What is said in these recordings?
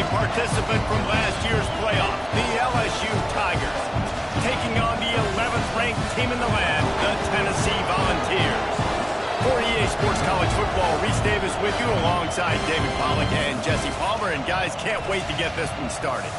participant from last year's playoff, the LSU Tigers, taking on the 11th-ranked team in the land, the Tennessee Volunteers. For EA Sports College Football, Reese Davis with you alongside David Pollack and Jesse Palmer. And guys, can't wait to get this one started.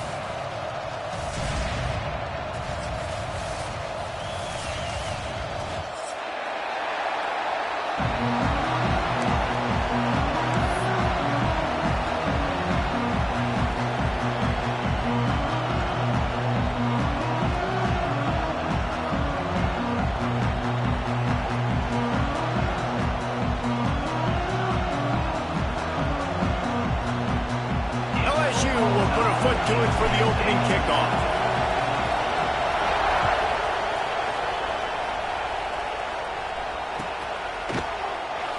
To it for the opening kickoff.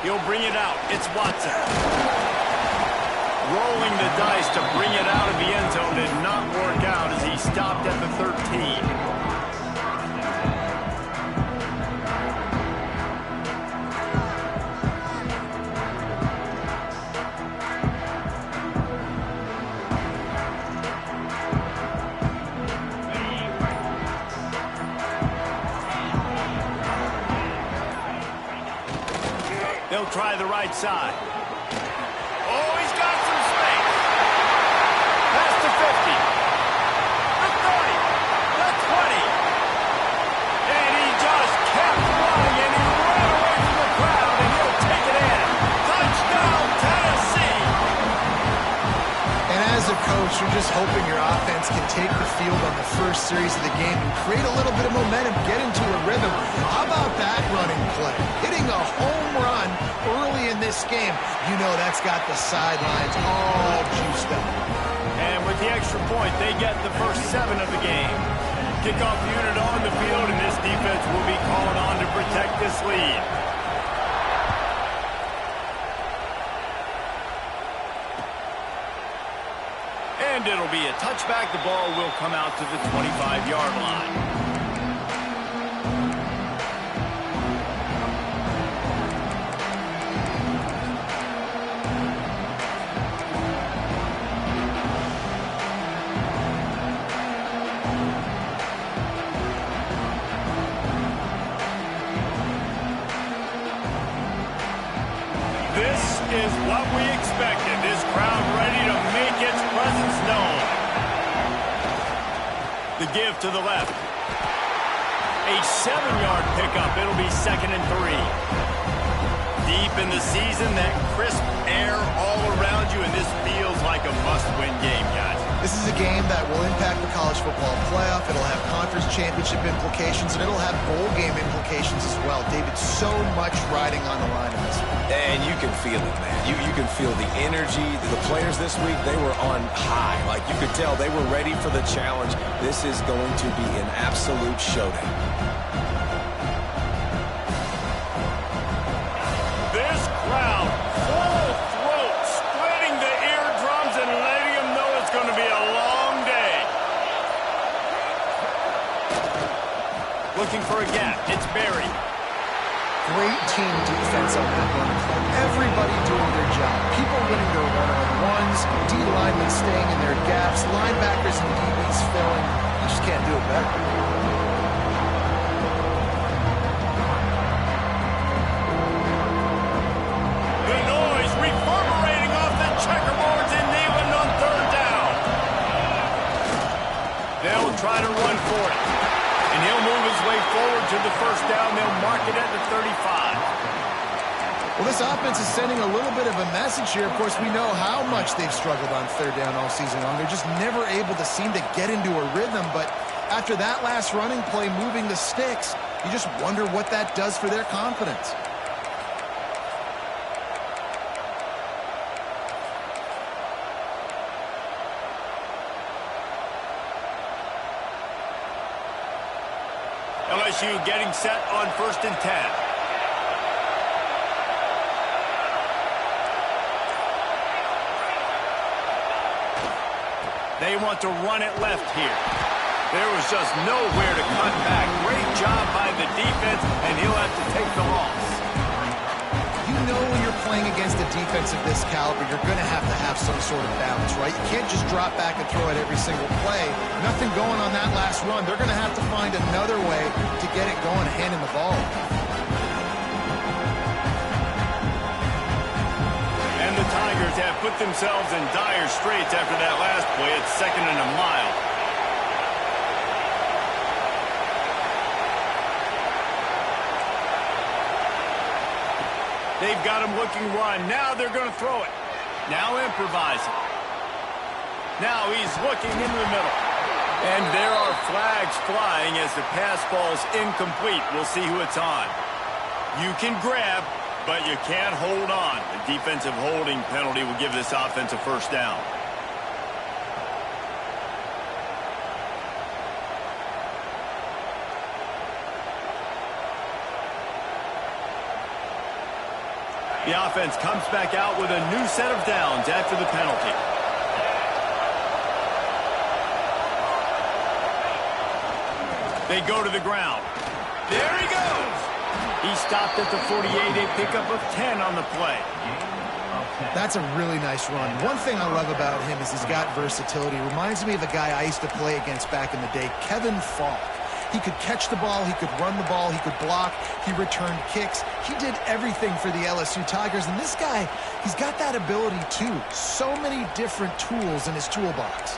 He'll bring it out. It's Watson. Rolling the dice to bring it out of the end zone did not work out as he stopped at the 13. They'll try the right side. Oh, he's got some space. Past the 50. The 30. The 20. And he just kept running, and he ran away from the crowd, and he'll take it in. Touchdown, Tennessee. And as a coach, you're just hoping your offense can take the field on the first series of the game and create a little bit of momentum, get into a rhythm. How about that running play? Hitting a home run early in this game. You know that's got the sidelines all juiced up. And with the extra point, they get the first 7 of the game. Kickoff unit on the field, and this defense will be called on to protect this lead. And it'll be a touchback. The ball will come out to the 25-yard line. This is what we expected. This crowd ready to make its presence known. The give to the left. A 7-yard pickup. It'll be 2nd and 3. Deep in the season, that crisp air all around you, and this feels like a must-win game, guys. This is a game that will impact the college football playoff. It'll have conference championship implications, and it'll have bowl game implications as well. David, so much riding on the line in this one. And you can feel it, man. You can feel the energy. The players this week, they were on high. Like, you could tell they were ready for the challenge. This is going to be an absolute showdown. This crowd, full throat, splitting the eardrums and letting them know it's going to be a long day. Looking for a gap. It's Barry. Great team defense on that run play. Everybody doing their job. People winning their one-on-ones, D-linemen staying in their gaps, linebackers and DBs filling. You just can't do it better. The noise reverberating off the checkerboards in Neyland on 3rd down. They'll try to run for it. And he'll move his way forward to the 1st down. They'll mark it at the 35. Well, this offense is sending a little bit of a message here. Of course, we know how much they've struggled on 3rd down all season long. They're just never able to seem to get into a rhythm. But after that last running play, moving the sticks, you just wonder what that does for their confidence. LSU getting set on 1st and 10. They want to run it left here. There was just nowhere to cut back. Great job by the defense, and he'll have to take the loss. You know when you're playing against a defense of this caliber, you're going to have some sort of balance, right? You can't just drop back and throw it every single play. Nothing going on that last run. They're going to have to find another way to get it going and handing the ball. And the Tigers have put themselves in dire straits after that last play. It's 2nd and a mile. They've got him looking run. Now they're going to throw it. Now improvising. Now he's looking into the middle. And there are flags flying as the pass falls incomplete. We'll see who it's on. You can grab, but you can't hold on. The defensive holding penalty will give this offense a first down. The offense comes back out with a new set of downs after the penalty. They go to the ground. There he goes. He stopped at the 48, a pickup of 10 on the play. That's a really nice run. One thing I love about him is he's got versatility. Reminds me of a guy I used to play against back in the day, Kevin Falk. He could catch the ball, he could run the ball, he could block, he returned kicks. He did everything for the LSU Tigers, and this guy, he's got that ability too. So many different tools in his toolbox.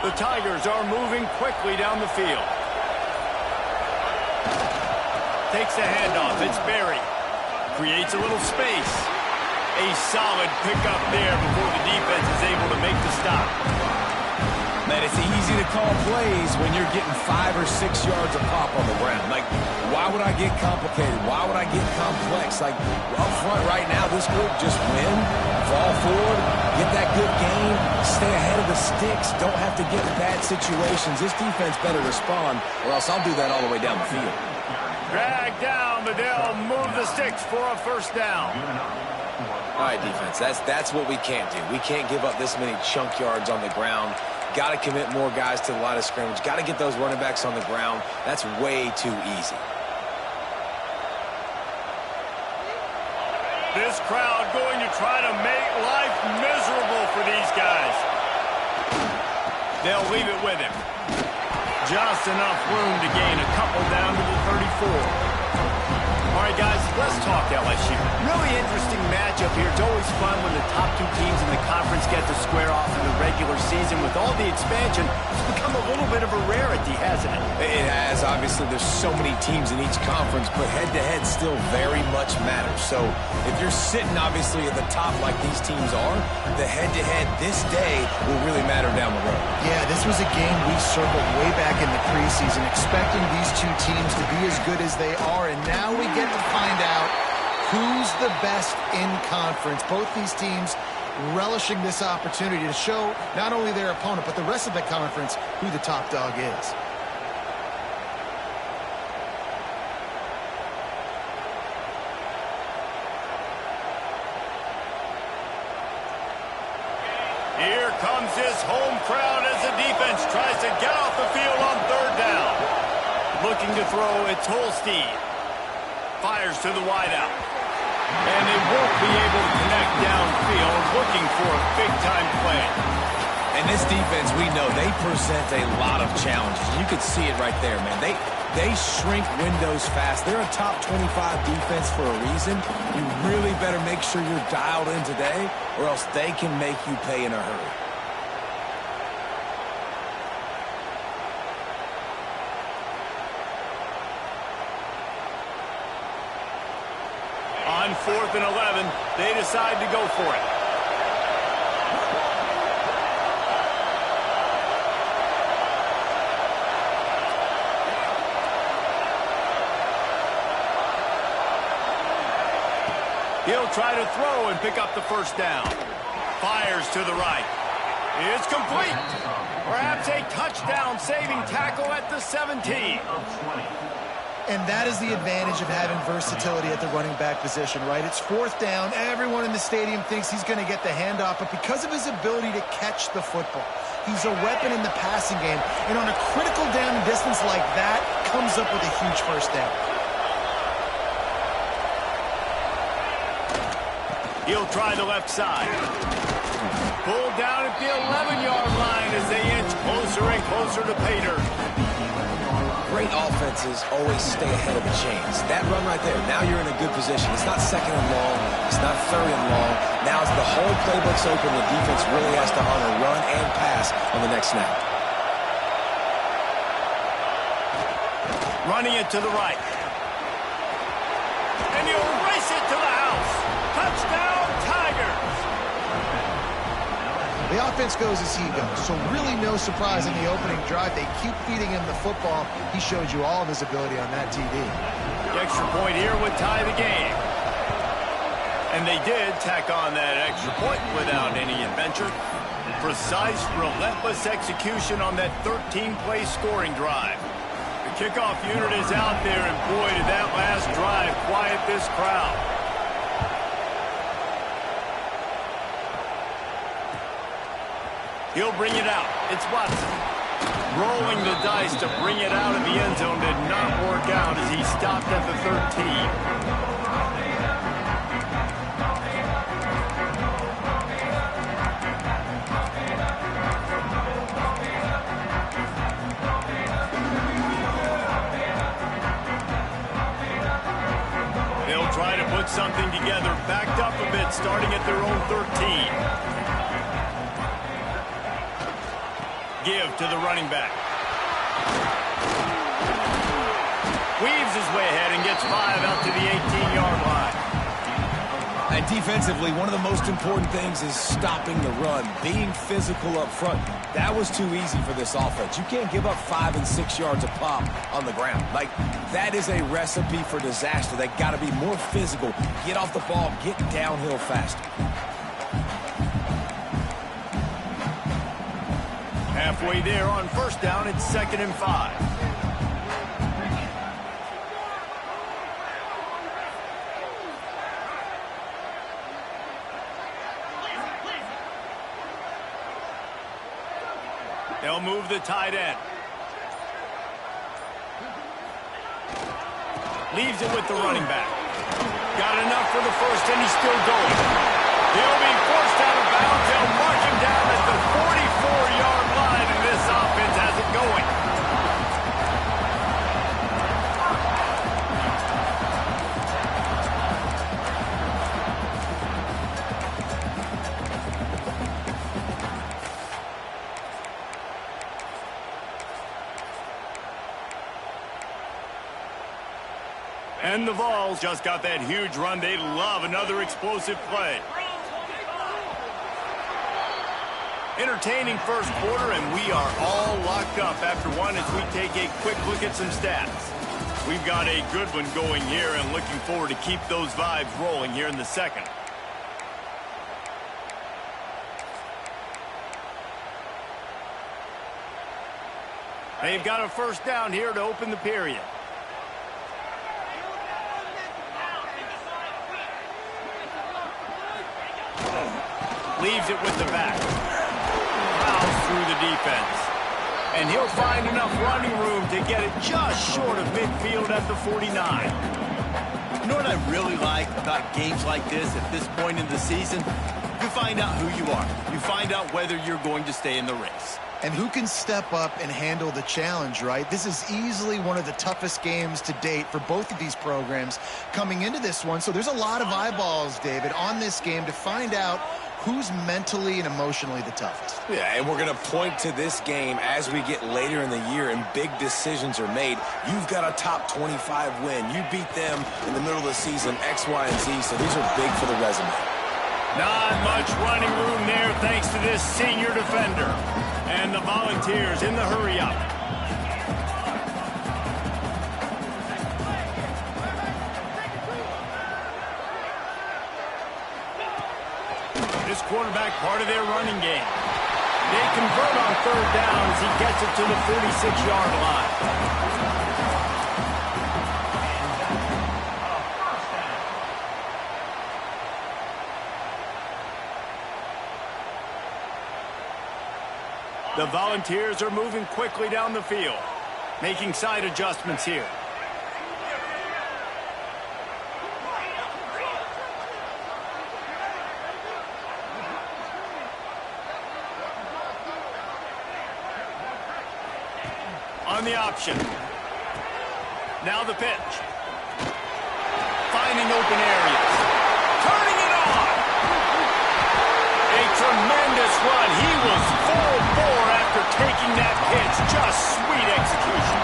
The Tigers are moving quickly down the field. Takes the handoff. It's Berry. Creates a little space. A solid pickup there before the defense is able to make the stop. Man, it's easy to call plays when you're getting 5 or 6 yards a pop on the ground. Like, why would I get complicated? Why would I get complex? Like, up front right now, this group just win, fall forward, get that good game, stay ahead of the sticks, don't have to get in bad situations. This defense better respond, or else I'll do that all the way down the field. Drag down, but they'll move the sticks for a first down. All right, defense, that's what we can't do. We can't give up this many chunk yards on the ground. Got to commit more guys to the line of scrimmage. Got to get those running backs on the ground. That's way too easy. This crowd going to try to make life miserable for these guys. They'll leave it with him. Just enough room to gain a couple down to the 34. All right, guys, let's talk LSU. Really interesting matchup here. It's always fun when the top two teams in the conference get to square off in the regular season. With all the expansion, it's become a little bit of a rarity, hasn't it? It has. Obviously, there's so many teams in each conference, but head-to-head still very much matters. So if you're sitting, obviously, at the top like these teams are, the head-to-head this day will really matter down the road. Yeah, this was a game we circled way back in the preseason, expecting these two teams to be as good as they are, and now we get to find out who's the best in conference. Both these teams relishing this opportunity to show not only their opponent, but the rest of the conference who the top dog is. Here comes this home crowd as the defense tries to get off the field on 3rd down. Looking to throw, it's Holstein. Fires to the wideout. And they won't be able to connect downfield, looking for a big-time play. And this defense, we know, they present a lot of challenges. You could see it right there, man. They shrink windows fast. They're a top 25 defense for a reason. You really better make sure you're dialed in today, or else they can make you pay in a hurry. On 4th and 11, they decide to go for it. He'll try to throw and pick up the first down. Fires to the right. It's complete. Perhaps a touchdown-saving tackle at the 17. And that is the advantage of having versatility at the running back position, right? It's fourth down. Everyone in the stadium thinks he's going to get the handoff, but because of his ability to catch the football, he's a weapon in the passing game. And on a critical down and distance like that, comes up with a huge first down. He'll try the left side. Pulled down at the 11-yard line as they inch closer and closer to pay dirt. Great offenses always stay ahead of the chains. That run right there, now you're in a good position. It's not second and long. It's not third and long. Now as the whole playbook's open, the defense really has to honor run and pass on the next snap. Running it to the right. And he'll race it to the house. Touchdown, Tigers. The offense goes as he goes, so really no surprise in the opening drive. They keep feeding him the football. He showed you all of his ability on that TV. The extra point here would tie the game. And they did tack on that extra point without any adventure. Precise, relentless execution on that 13-play scoring drive. The kickoff unit is out there, and boy, did that last drive quiet this crowd. He'll bring it out. It's Watson. Rolling the dice to bring it out of the end zone did not work out as he stopped at the 13. They'll try to put something together, backed up a bit, starting at their own 13. Give to the running back. Weaves his way ahead and gets 5 out to the 18-yard line. And defensively, one of the most important things is stopping the run, being physical up front. That was too easy for this offense. You can't give up 5 and 6 yards a pop on the ground. Like, that is a recipe for disaster. They got to be more physical, get off the ball, get downhill faster. Halfway there on first down, it's 2nd and 5. They'll move the tight end. Leaves it with the running back. Got enough for the first, and he's still going. He'll be forced out of bounds. They'll mark him down at the 44-yard line, and this offense has it going. And the Vols just got that huge run. They love another explosive play. Entertaining first quarter, and we are all locked up after one as we take a quick look at some stats. We've got a good one going here and looking forward to keep those vibes rolling here in the second. They've got a first down here to open the period. Leaves it with the back. Fouls through the defense. And he'll find enough running room to get it just short of midfield at the 49. You know what I really like about games like this at this point in the season? You find out who you are. You find out whether you're going to stay in the race. And who can step up and handle the challenge, right? This is easily one of the toughest games to date for both of these programs coming into this one. So there's a lot of eyeballs, David, on this game to find out who's mentally and emotionally the toughest. Yeah, and we're going to point to this game as we get later in the year and big decisions are made. You've got a top 25 win. You beat them in the middle of the season, X, Y, and Z, so these are big for the resume. Not much running room there thanks to this senior defender. And the Volunteers in the hurry-up. This quarterback part of their running game. They convert on third down as he gets it to the 46-yard line. The Volunteers are moving quickly down the field, making side adjustments here. On the option. Now the pitch. Finding open areas. Turning it on. A tremendous run. He was full bore after taking that pitch. Just sweet execution.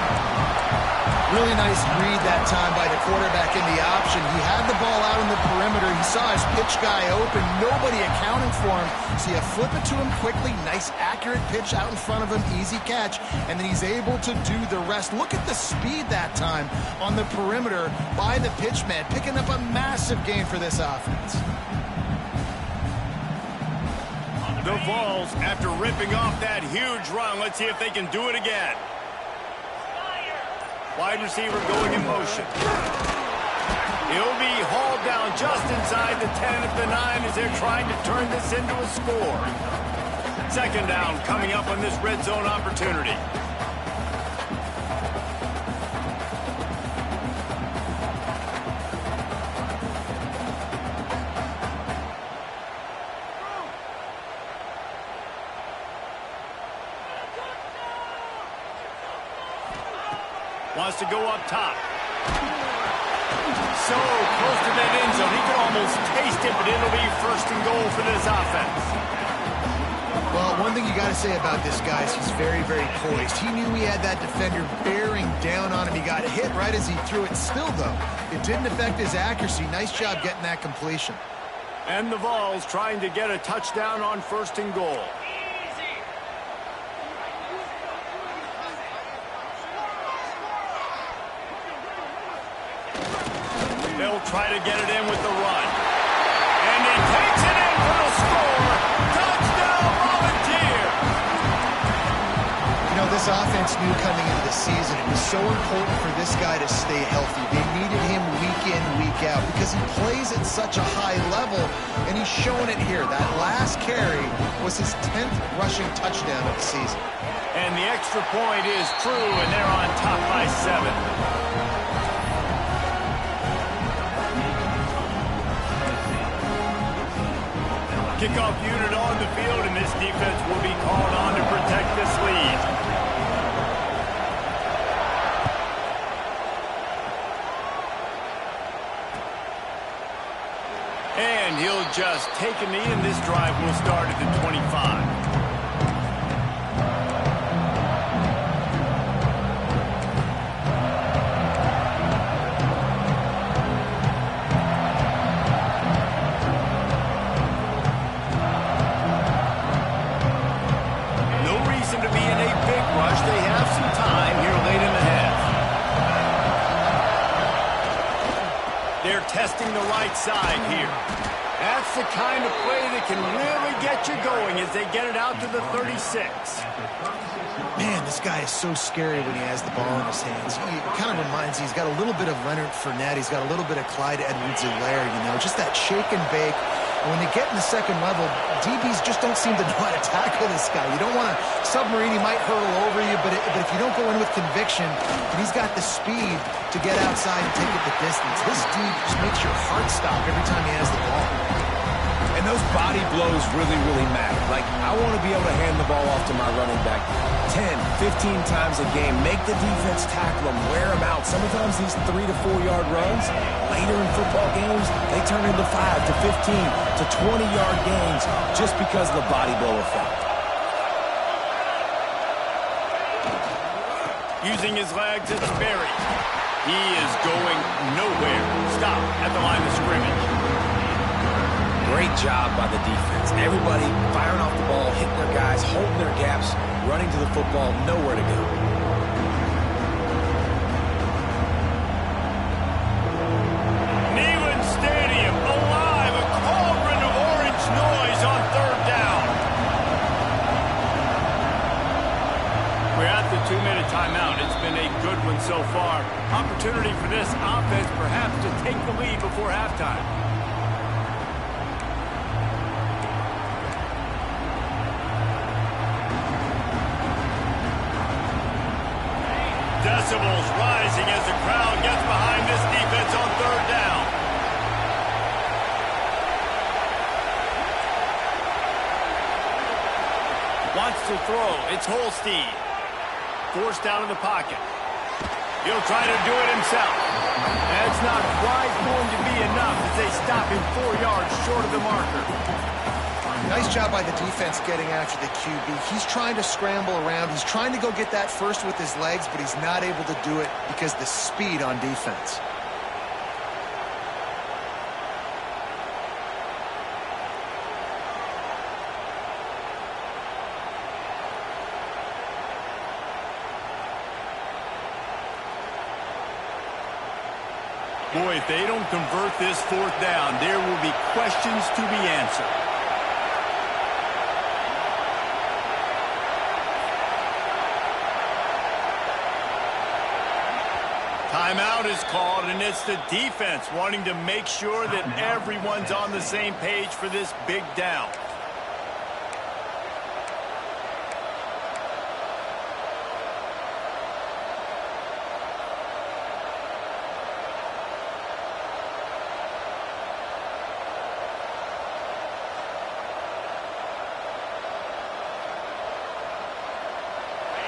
Really nice read that time by the quarterback in the option. He had the ball out in the perimeter. He saw his pitch guy open. Nobody accounting for him. So you flip it to him quickly. Nice, accurate pitch out in front of him. Easy catch. And then he's able to do the rest. Look at the speed that time on the perimeter by the pitch man. Picking up a massive gain for this offense. The Vols, after ripping off that huge run, let's see if they can do it again. Wide receiver going in motion. He'll be hauled down just inside the 10 at the 9 as they're trying to turn this into a score. Second down coming up on this red zone opportunity. Wants to go up top. So close to that end zone. He can almost taste it, but it'll be first and goal for this offense. Well, one thing you got to say about this guy is he's very, very poised. He knew he had that defender bearing down on him. He got hit right as he threw it. Still, though, it didn't affect his accuracy. Nice job getting that completion. And the Vols trying to get a touchdown on first and goal. They'll try to get it in with the run. And he takes it in for the score. Touchdown, Volunteers! You know, this offense knew coming into the season it was so important for this guy to stay healthy. They needed him week in, week out because he plays at such a high level, and he's showing it here. That last carry was his 10th rushing touchdown of the season. And the extra point is true, and they're on top by 7. Kickoff unit on the field, and this defense will be called on to protect this lead. And he'll just take a knee, and this drive will start at the 25. Testing the right side here. That's the kind of play that can really get you going as they get it out to the 36. Man, this guy is so scary when he has the ball in his hands. He kind of reminds me, he's got a little bit of Leonard Fournette. He's got a little bit of Clyde Edwards-Helaire, you know, just that shake and bake. And when they get in the second level, DBs just don't seem to know how to tackle this guy. You don't want to submarine. He might hurtle over you, but if you don't go in with conviction, and he's got the speed to get outside and take it the distance. This dude just makes your heart stop every time he has the ball. And those body blows really, really matter. Like, I want to be able to hand the ball off to my running back 10, 15 times a game. Make the defense tackle him, wear him out. Sometimes these 3 to 4 yard runs, later in football games, they turn into 5 to 15 to 20 yard gains just because of the body blow effect. Using his legs, it's Berry. He is going nowhere. Stop at the line of scrimmage. Great job by the defense. Everybody firing off the ball, hitting their guys, holding their gaps, running to the football, nowhere to go. Neyland Stadium, alive, a cauldron of orange noise on third down. We're at the 2-minute timeout. It's been a good one so far. Opportunity for this offense perhaps to take the lead before halftime. Decibels rising as the crowd gets behind this defense on third down. Wants to throw. It's Holstein. Forced out of the pocket. He'll try to do it himself. That's not quite going to be enough as they stop him 4 yards short of the marker. Nice job by the defense getting after the QB. He's trying to scramble around. He's trying to go get that first with his legs, but he's not able to do it because of the speed on defense. Boy, if they don't convert this fourth down, there will be questions to be answered. Timeout is called, and it's the defense wanting to make sure that everyone's on the same page for this big down.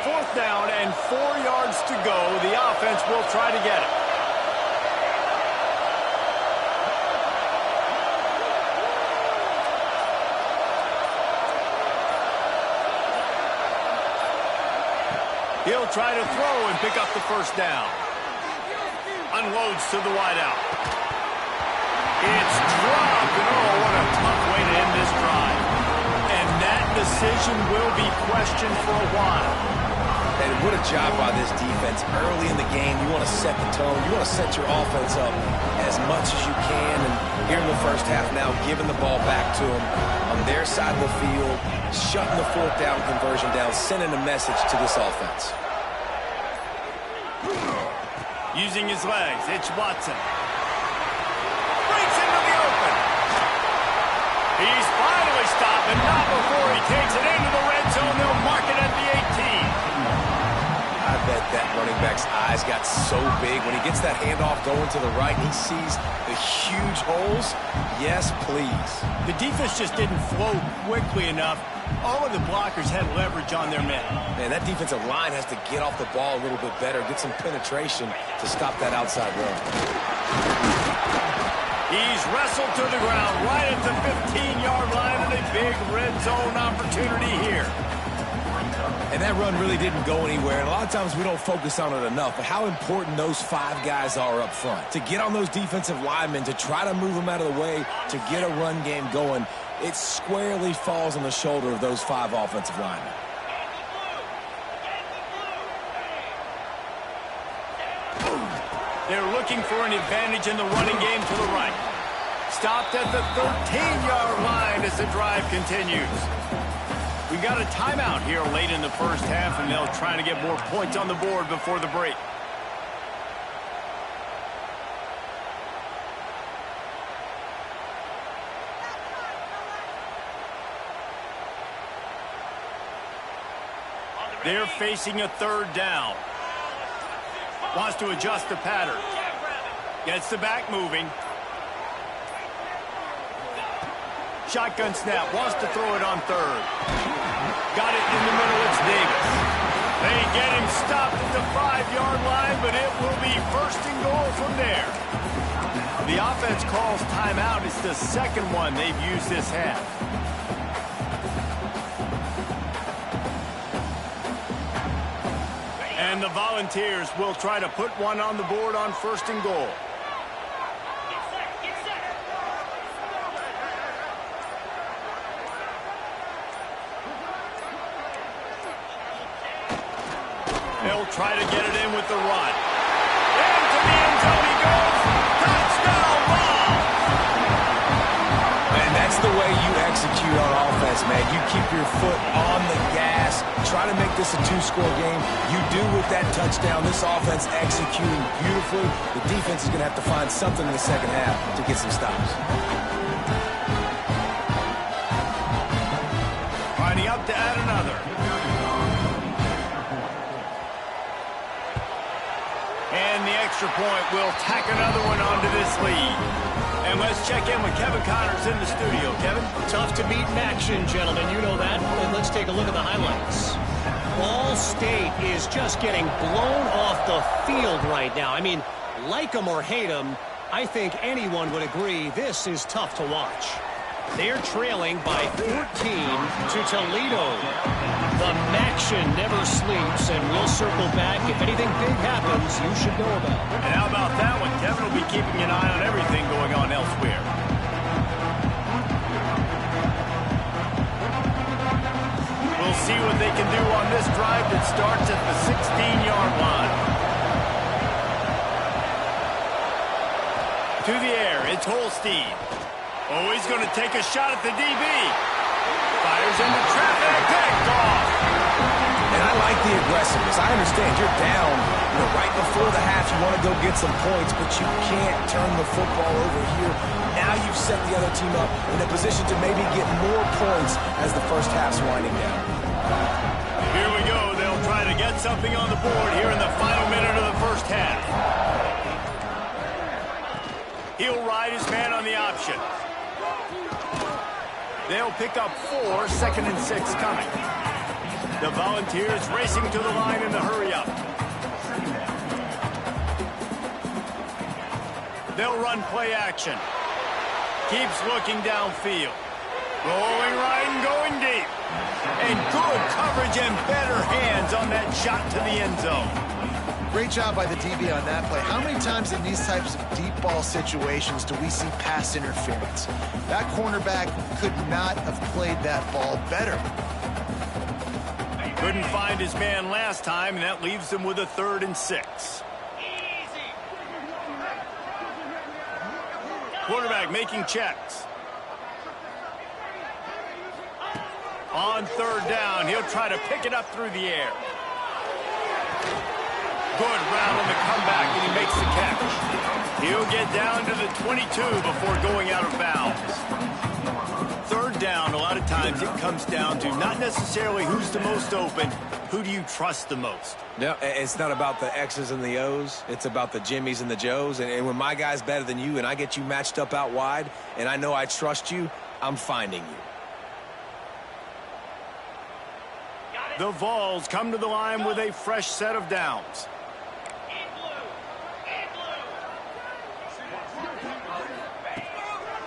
Fourth down and 4 yards to go. The offense will try to get it. He'll try to throw and pick up the first down. Unloads to the wideout. It's dropped. Oh, what a tough way to end this drive. And that decision will be questioned for a while. And what a job by this defense. Early in the game, you want to set the tone. You want to set your offense up as much as you can. And here in the first half now, giving the ball back to them on their side of the field, shutting the fourth down conversion down, sending a message to this offense. Using his legs, it's Watson. Breaks into the open. He's finally stopped, but not before he takes it into the red zone. They'll mark it at the 18. I bet that running back's eyes got so big when he gets that handoff going to the right. He sees the huge holes. Yes, please. The defense just didn't flow quickly enough. All of the blockers had leverage on their men. Man, that defensive line has to get off the ball a little bit better, get some penetration to stop that outside run. He's wrestled to the ground right at the 15-yard line, and a big red zone opportunity here. And that run really didn't go anywhere. And a lot of times we don't focus on it enough, but how important those 5 guys are up front. To get on those defensive linemen, to try to move them out of the way, to get a run game going, it squarely falls on the shoulder of those 5 offensive linemen. They're looking for an advantage in the running game to the right. Stopped at the 13-yard line as the drive continues. We got a timeout here late in the first half, and they'll try to get more points on the board before the break. They're facing a third down. Wants to adjust the pattern. Gets the back moving. Shotgun snap. Wants to throw it on third. Got it in the middle. It's Davis. They get him stopped at the 5-yard line, but it will be first and goal from there. The offense calls timeout. It's the second one they've used this half. And the Volunteers will try to put one on the board on first and goal. They'll try to get it in with the run. Into the end zone he goes. Touchdown ball! And that's the way you execute on offense, man. You keep your foot on the gas. Try to make this a 2-score game. You do with that touchdown. This offense executing beautifully. The defense is going to have to find something in the second half to get some stops. Lining up to add another. And the extra point will tack another one onto this lead. And let's check in with Kevin Connors in the studio. Kevin? Tough to beat in action, gentlemen. You know that. And let's take a look at the highlights. Ball State is just getting blown off the field right now. I mean, like them or hate them, I think anyone would agree this is tough to watch. They're trailing by 14 to Toledo. The Maction never sleeps, and we'll circle back. If anything big happens, you should know about it. And how about that one? Kevin will be keeping an eye on everything going on elsewhere. We'll see what they can do on this drive that starts at the 16-yard line. To the air, it's Holstein. Oh, he's going to take a shot at the DB. Fires into traffic, picked off. And I like the aggressiveness. I understand you're down, right before the half. You want to go get some points, but you can't turn the football over here. Now you've set the other team up in a position to maybe get more points as the first half's winding down. Here we go. They'll try to get something on the board here in the final minute of the first half. He'll ride his man on the option. They'll pick up 4, 2nd and 6 coming. The Volunteers racing to the line in the hurry-up. They'll run play action. Keeps looking downfield. Rolling right and going deep. And good coverage and better hands on that shot to the end zone. Great job by the DB on that play. How many times in these types of deep ball situations do we see pass interference? That cornerback could not have played that ball better. Couldn't find his man last time, and that leaves him with a 3rd and 6. Quarterback making checks. On 3rd down, he'll try to pick it up through the air. Good route on the comeback, and he makes the catch. He'll get down to the 22 before going out of bounds. 3rd down, a lot of times it comes down to not necessarily who's the most open, who do you trust the most? No, it's not about the X's and the O's. It's about the Jimmies and the Joes. And when my guy's better than you and I get you matched up out wide and I know I trust you, I'm finding you. The Vols come to the line with a fresh set of downs.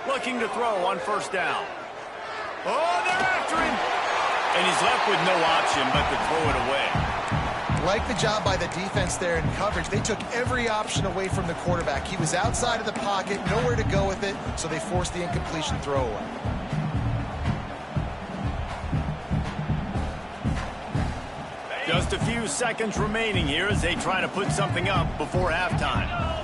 Looking to throw on 1st down. Oh, they're after him. And he's left with no option but to throw it away. Like the job by the defense there in coverage. They took every option away from the quarterback. He was outside of the pocket, nowhere to go with it, so they forced the incompletion throwaway. Just a few seconds remaining here as they try to put something up before halftime.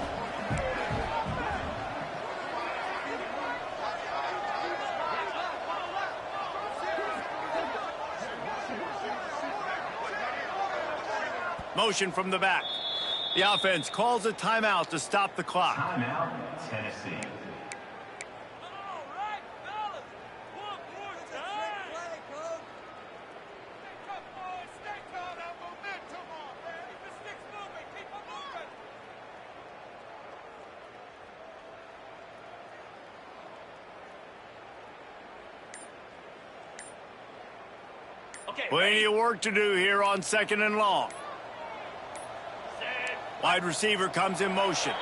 Motion from the back. The offense calls a timeout to stop the clock. Timeout, Tennessee. Plenty of work to do here on 2nd and long. Wide receiver comes in motion.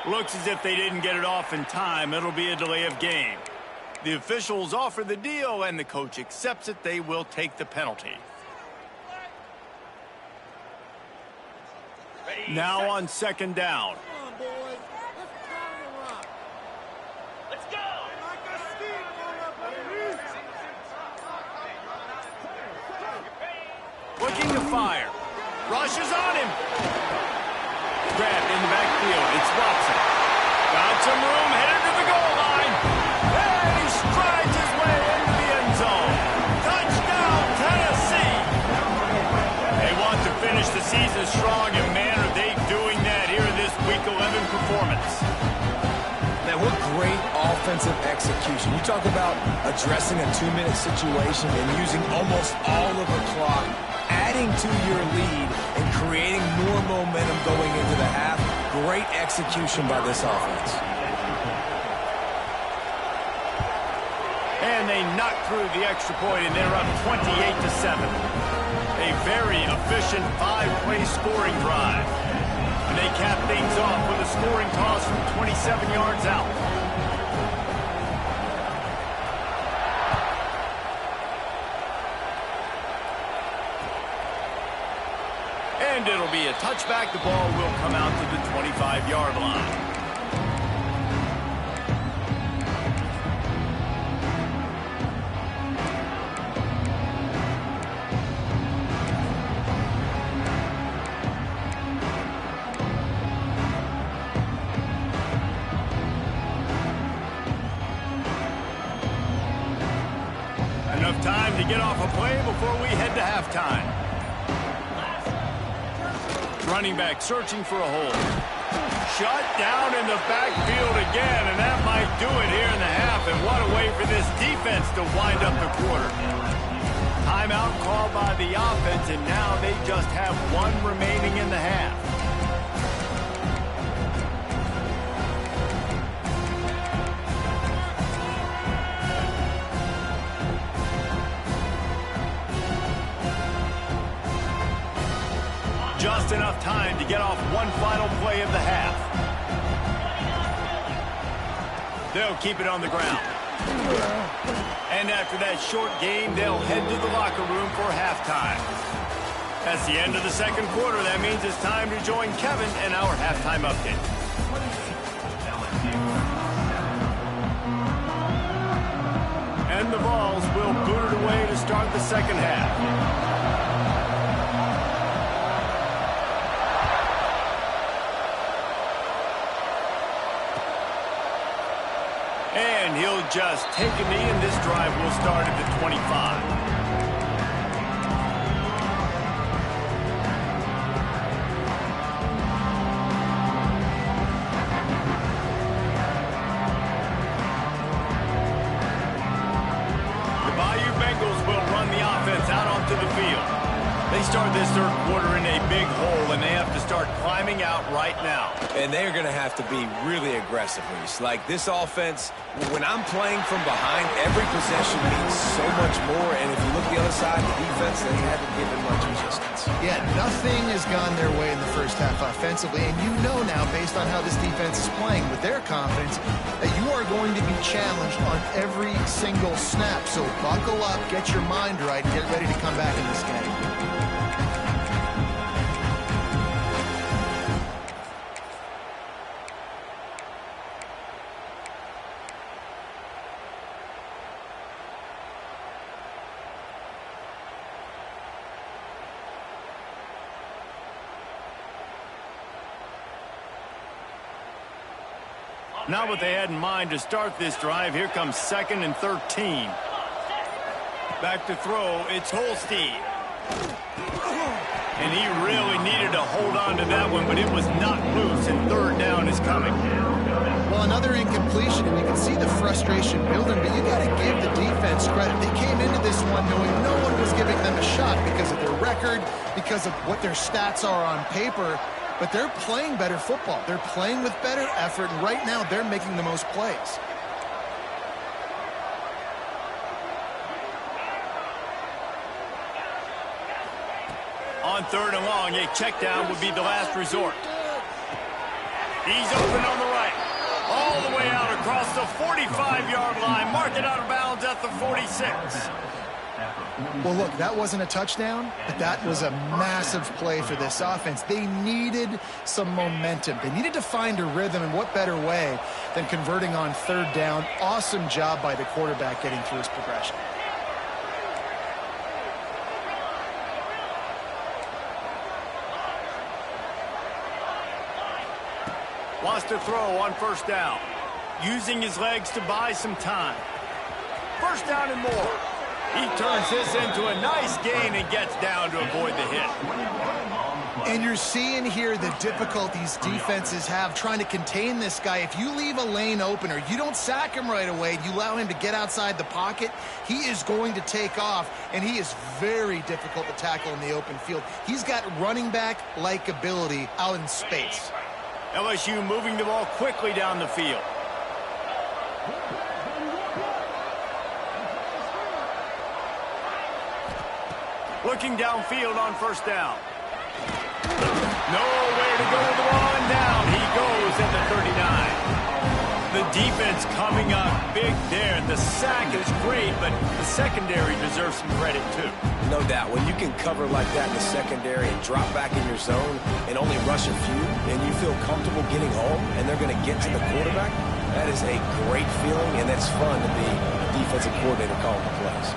Looks as if they didn't get it off in time. It'll be a delay of game. The officials offer the deal, and the coach accepts it. They will take the penalty. Now on 2nd down. Looking to fire. Rushes on him. Grabbed in the backfield. It's Watson. Got some room, headed to the goal line. And he strides his way into the end zone. Touchdown, Tennessee. They want to finish the season strong, and man, are they doing that here in this Week 11 performance. Man, what great offensive execution. You talk about addressing a 2-minute situation and using almost all of the clock, adding to your lead and creating more momentum going into the half. great execution by this offense. And they knock through the extra point, and they're up 28-7. A very efficient 5-play scoring drive. And they cap things off with a scoring toss from 27 yards out. And it'll be a touchback. The ball will come out to the 25-yard line. Enough time to get off a play before we head to halftime. Running back searching for a hole. Shut down in the backfield again, and that might do it here in the half. And what a way for this defense to wind up the quarter. Timeout called by the offense, and now they just have one remaining in the half. Just enough time to get off one final play of the half. They'll keep it on the ground. And after that short game, they'll head to the locker room for halftime. That's the end of the second quarter. That means it's time to join Kevin and our halftime update. And the Vols will boot it away to start the second half. And he'll just take a knee, and this drive will start at the 25. The Bayou Bengals will run the offense out onto the field. They start this third quarter in a big hole, and they have to start climbing out right now. And they're going to have to be really aggressive, Reese. Like this offense, when I'm playing from behind, every possession means so much more. And if you look the other side, the defense, they haven't given much resistance. Yeah, nothing has gone their way in the first half offensively. And you know now, based on how this defense is playing with their confidence, that you are going to be challenged on every single snap. So buckle up, get your mind right, and get ready to come back in this game. Not what they had in mind to start this drive. Here comes 2nd and 13. Back to throw. It's Holstein. And he really needed to hold on to that one, but it was not loose, and third down is coming. Well, another incompletion, and you can see the frustration building, but you got to give the defense credit. They came into this one knowing no one was giving them a shot because of their record, because of what their stats are on paper. But they're playing better football. They're playing with better effort, and right now they're making the most plays. On 3rd and long, a check down would be the last resort. He's open on the right. All the way out across the 45-yard line. Mark it out of bounds at the 46. Well, look, that wasn't a touchdown, but that was a massive play for this offense. They needed some momentum. They needed to find a rhythm, and what better way than converting on 3rd down. Awesome job by the quarterback getting through his progression. Wants to throw on 1st down. Using his legs to buy some time. 1st down and more. He turns this into a nice gain and gets down to avoid the hit. And you're seeing here the difficulties defenses have trying to contain this guy. If you leave a lane open or you don't sack him right away, you allow him to get outside the pocket, he is going to take off, and he is very difficult to tackle in the open field. He's got running back-like ability out in space. LSU moving the ball quickly down the field. Looking downfield on first down. Nowhere to go with the ball, and down he goes at the 39. The defense coming up big there. The sack is great, but the secondary deserves some credit too. No doubt. When you can cover like that in the secondary and drop back in your zone and only rush a few, and you feel comfortable getting home, and they're going to get to the quarterback, that is a great feeling, and that's fun to be a defensive coordinator calling the plays.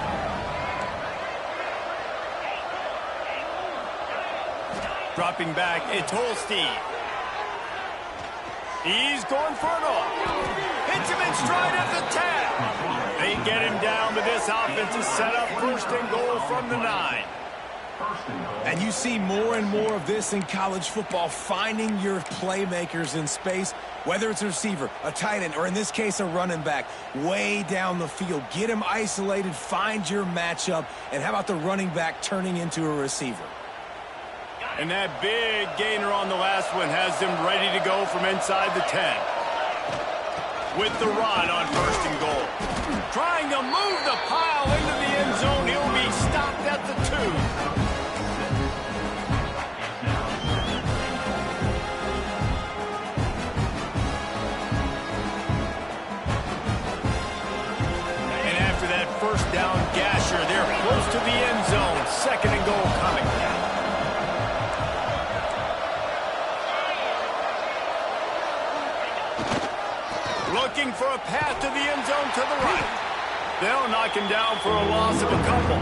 Dropping back, it's Holstein. He's going for it all. Hits him in stride at the 10. They get him down, but this offense is set up first and goal from the 9. And you see more and more of this in college football, finding your playmakers in space, whether it's a receiver, a tight end, or in this case, a running back, way down the field. Get them isolated, find your matchup, and how about the running back turning into a receiver? And that big gainer on the last one has them ready to go from inside the 10. With the run on first and goal. Trying to move the pile into the end zone. He'll be stopped at the 2. And after that first down gasher, they're close to the end zone. Second and goal coming. Looking for a path to the end zone to the right. They'll knock him down for a loss of a couple.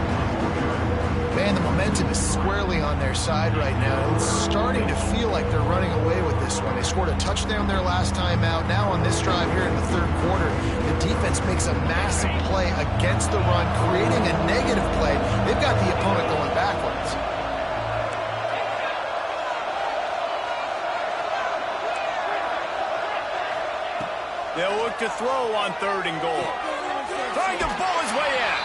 Man, the momentum is squarely on their side right now. It's starting to feel like they're running away with this one. They scored a touchdown their last time out. Now on this drive here in the third quarter, the defense makes a massive play against the run, creating a negative play. They've got the opponent going backwards. They'll look to throw on third and goal. Trying to bowl his way in.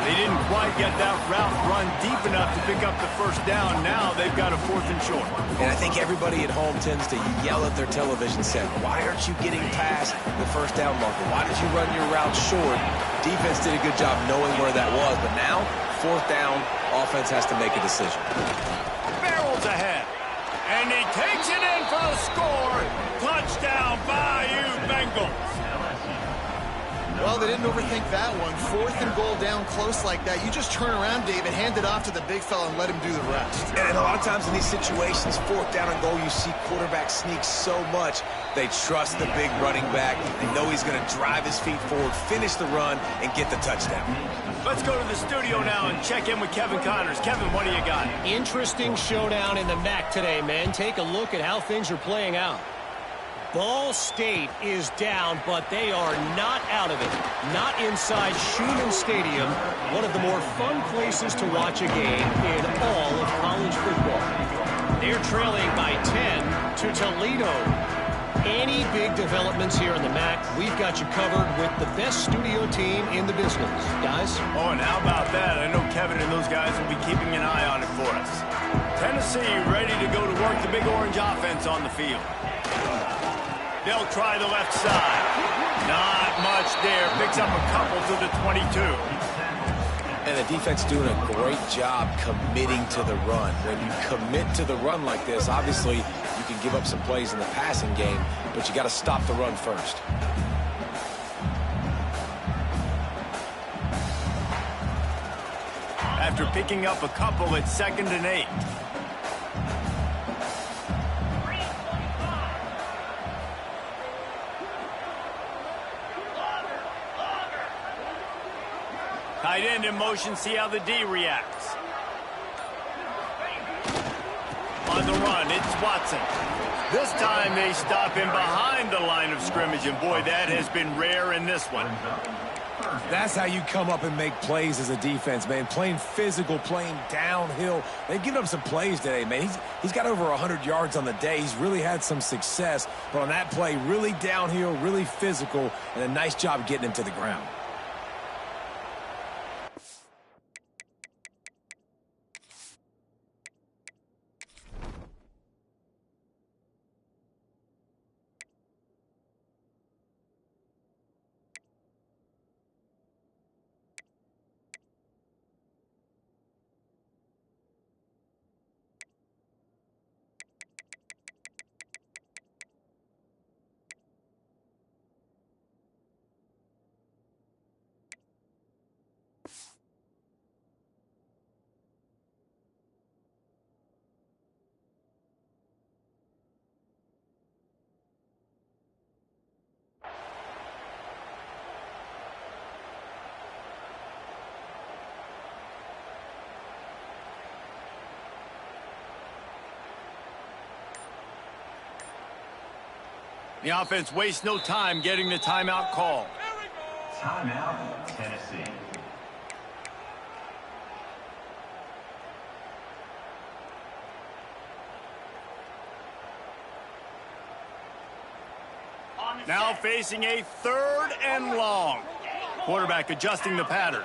They didn't quite get that route run deep enough to pick up the first down. Now they've got a fourth and short. And I think everybody at home tends to yell at their television set, why aren't you getting past the first down marker? Why did you run your route short? Defense did a good job knowing where that was, but now, fourth down, offense has to make a decision. Barrels ahead. And he takes it in for the score. Touchdown, Bayou Bengals. Well, they didn't overthink that one. Fourth and goal down close like that. You just turn around, David, hand it off to the big fella and let him do the rest. And a lot of times in these situations, fourth down and goal, you see quarterbacks sneak so much. They trust the big running back. They know he's going to drive his feet forward, finish the run, and get the touchdown. Let's go to the studio now and check in with Kevin Connors. Kevin, what do you got? Interesting showdown in the MAC today, man. Take a look at how things are playing out. Ball State is down, but they are not out of it. Not inside Schumann Stadium, one of the more fun places to watch a game in all of college football. They're trailing by 10 to Toledo. Any big developments here in the MAC, we've got you covered with the best studio team in the business. Guys? Oh, and how about that? I know Kevin and those guys will be keeping an eye on it for us. Tennessee ready to go to work the Big Orange offense on the field. They'll try the left side. Not much there. Picks up a couple to the 22. And the defense doing a great job committing to the run. When you commit to the run like this, obviously you can give up some plays in the passing game, but you got to stop the run first. After picking up a couple, it's 2nd and 8. Tight end in motion, see how the D reacts. On the run, it's Watson. This time they stop him behind the line of scrimmage, and boy, that has been rare in this one. That's how you come up and make plays as a defense, man. Playing physical, playing downhill. They've given up some plays today, man. He's got over 100 yards on the day. He's really had some success. But on that play, really downhill, really physical, and a nice job getting him to the ground. The offense wastes no time getting the timeout call. Timeout, Tennessee. Now facing a 3rd and long. Quarterback adjusting the pattern.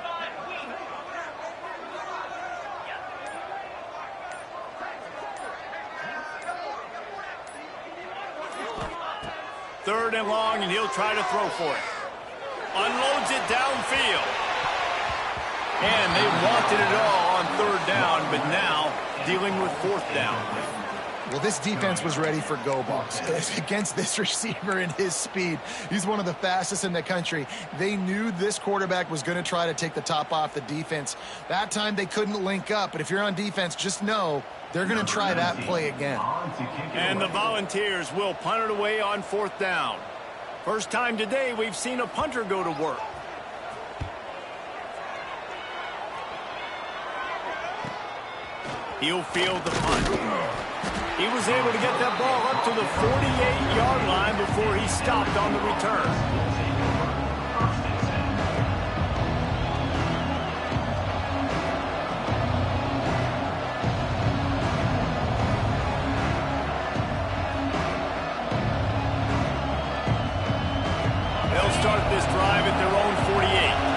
Third and long, and he'll try to throw for it. Unloads it downfield. And they wanted it all on 3rd down, but now dealing with 4th down. Well, this defense was ready for go balls. Against this receiver and his speed, he's one of the fastest in the country. They knew this quarterback was going to try to take the top off the defense. That time they couldn't link up, but if you're on defense, just know they're going to try that play again. And the Volunteers will punt it away on 4th down. First time today we've seen a punter go to work. He'll field the punt. He was able to get that ball up to the 48-yard line before he stopped on the return. They'll start this drive at their own 48.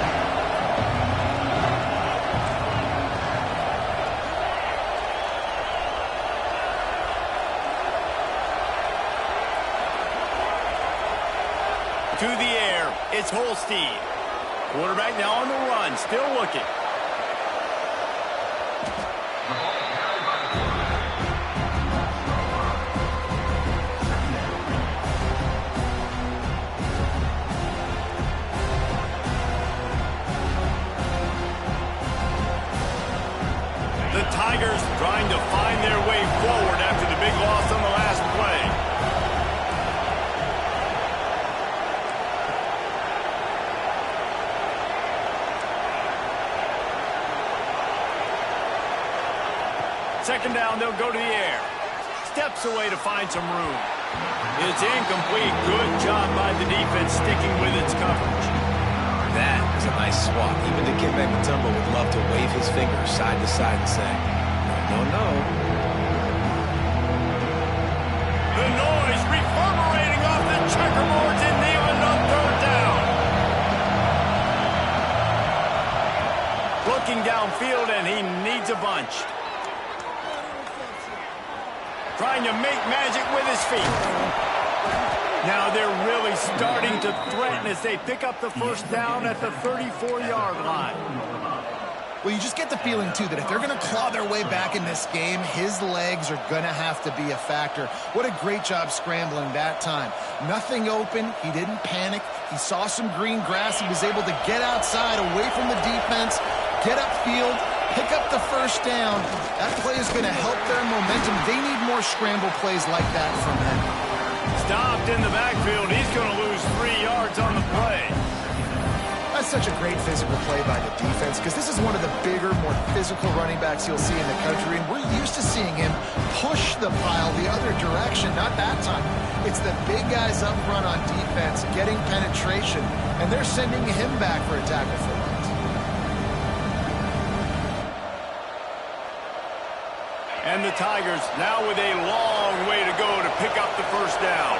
To the air, it's Holstein. Quarterback now on the run, still looking. The Tigers trying to find their way forward after the big loss on the last play. Second down, they'll go to the air. Steps away to find some room. It's incomplete. Good job by the defense sticking with its coverage. That was a nice swat. Even Dikembe Mutombo would love to wave his fingers side to side and say, no, no, no. The noise reverberating off the checkerboards in Neyland on 3rd down. Looking downfield, and he needs a bunch. Trying to make magic with his feet. Now they're really starting to threaten as they pick up the 1st down at the 34-yard line. Well, you just get the feeling, too, that if they're going to claw their way back in this game, his legs are going to have to be a factor. What a great job scrambling that time. Nothing open. He didn't panic. He saw some green grass. He was able to get outside, away from the defense, get upfield, pick up the 1st down. That play is going to help their momentum. They need more scramble plays like that from him. Stopped in the backfield. He's going to lose 3 yards on the play. That's such a great physical play by the defense because this is one of the bigger, more physical running backs you'll see in the country, and we're used to seeing him push the pile the other direction. Not that time. It's the big guys up front on defense getting penetration, and they're sending him back for a tackle for loss. And the Tigers now with a long way to go to pick up the 1st down.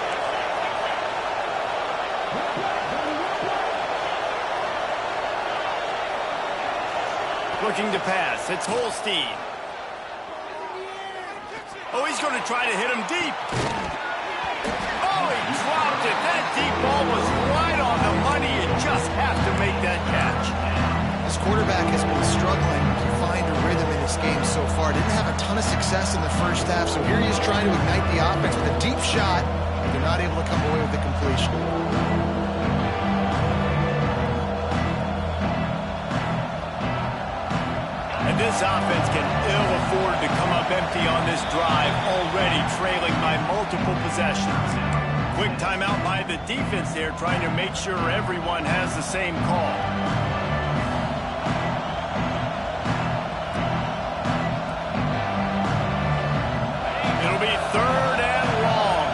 Looking to pass. It's Holstein. Oh, he's going to try to hit him deep. Oh, he dropped it. That deep ball was right on the money. You just have to make that catch. This quarterback has been struggling to find a rhythm in this game so far. Didn't have a ton of success in the 1st half, so here he is trying to ignite the offense with a deep shot. They're not able to come away with the completion. And this offense can ill afford to come up empty on this drive, already trailing by multiple possessions. Quick timeout by the defense there, trying to make sure everyone has the same call. It'll be 3rd and long.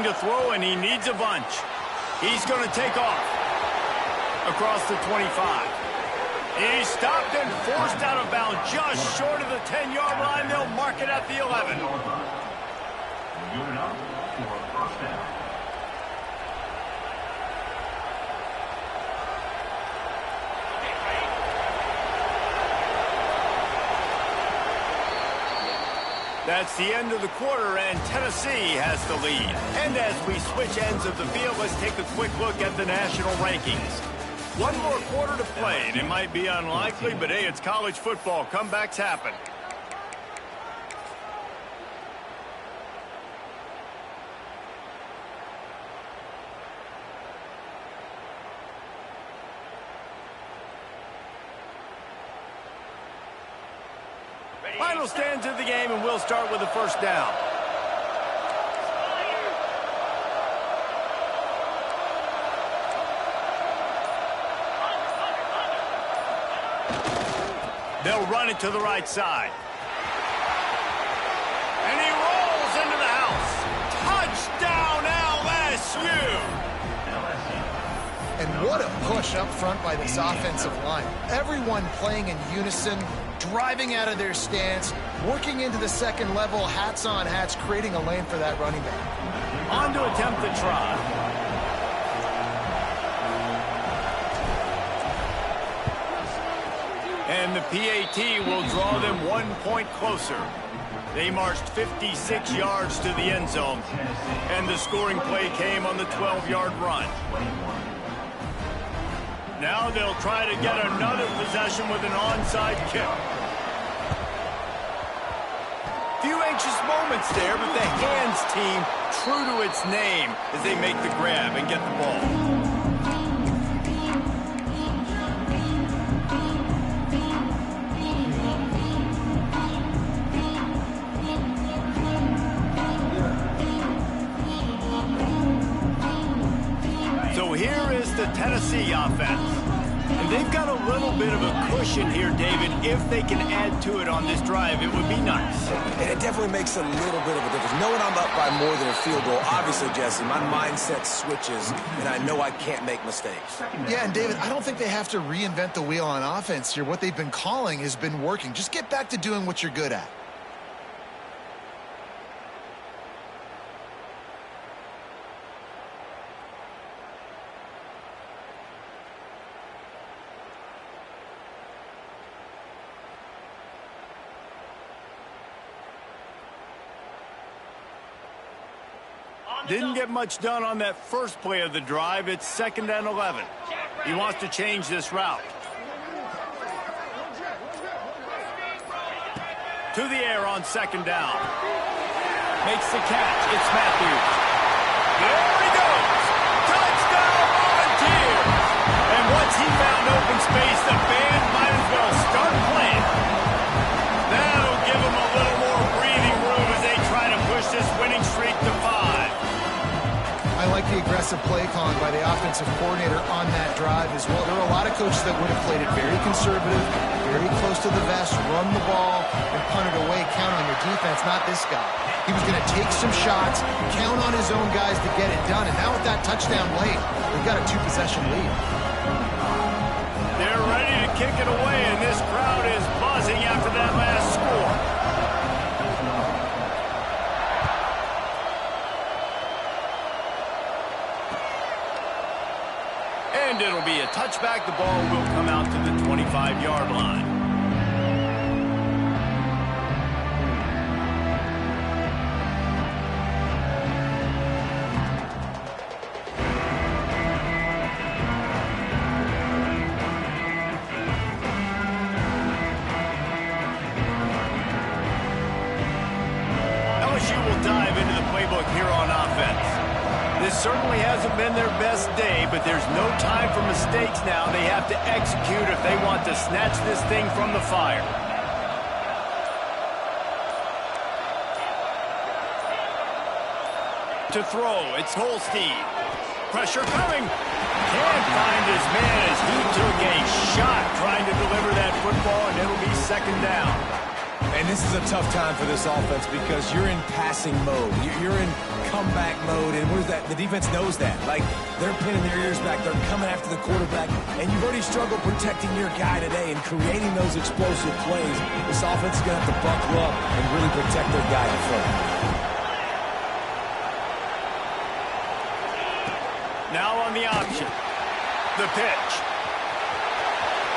looking to throw, and he needs a bunch. He's going to take off across the 25. He's stopped and forced out of bounds just short of the 10-yard line. They'll mark it at the 11. Good enough for a first down. That's the end of the quarter, and Tennessee has the lead. And as we switch ends of the field, let's take a quick look at the national rankings. One more quarter to play, and it might be unlikely, but hey, it's college football. Comebacks happen. Final stands of the game, and we'll start with the first down. They'll run it to the right side. And he rolls into the house. Touchdown, LSU! And what a push up front by this offensive line. Everyone playing in unison, driving out of their stance, working into the second level, hats on hats, creating a lane for that running back. On to attempt the try. And the PAT will draw them 1 point closer. They marched 56 yards to the end zone, and the scoring play came on the 12-yard run. Now they'll try to get another possession with an onside kick. Few anxious moments there, but the hands team true to its name as they make the grab and get the ball. So here is the Tennessee offense. And they've got a little bit of a cushion here, David. If they can add to it on this drive, it would be nice. And it definitely makes a little bit of a difference. Knowing I'm up by more than a field goal, obviously, Jesse, my mindset switches, and I know I can't make mistakes. Yeah, and David, I don't think they have to reinvent the wheel on offense here. What they've been calling has been working. Just get back to doing what you're good at. Didn't get much done on that first play of the drive. It's 2nd and 11. He wants to change this route. To the air on 2nd down. Makes the catch. It's Matthews. There he goes. Touchdown, Volunteers. And once he found open space, the band might as well start playing. That'll give him a little more breathing room as they try to push this winning streak to 5. I like the aggressive play calling by the offensive coordinator on that drive as well. There are a lot of coaches that would have played it very conservative, very close to the vest, run the ball, and punt it away, count on your defense, not this guy. He was going to take some shots, count on his own guys to get it done, and now with that touchdown late, they've got a 2-possession lead. They're ready to kick it away, and this crowd is buzzing after that last score. And it'll be a touchback. The ball will come out to the 25-yard line. LSU will dive into the playbook here on offense. This certainly hasn't been their best day, but there's no time for mistakes now. They have to execute if they want to snatch this thing from the fire. To throw, it's Holstein. Pressure coming. Can't find his man as he took a shot trying to deliver that football, and it'll be 2nd down. And this is a tough time for this offense because you're in passing mode. You're in comeback mode, and what is that? The defense knows that. Like, they're pinning their ears back. They're coming after the quarterback, and you've already struggled protecting your guy today and creating those explosive plays. This offense is going to have to buckle up and really protect their guy in front. Now on the option. The pitch.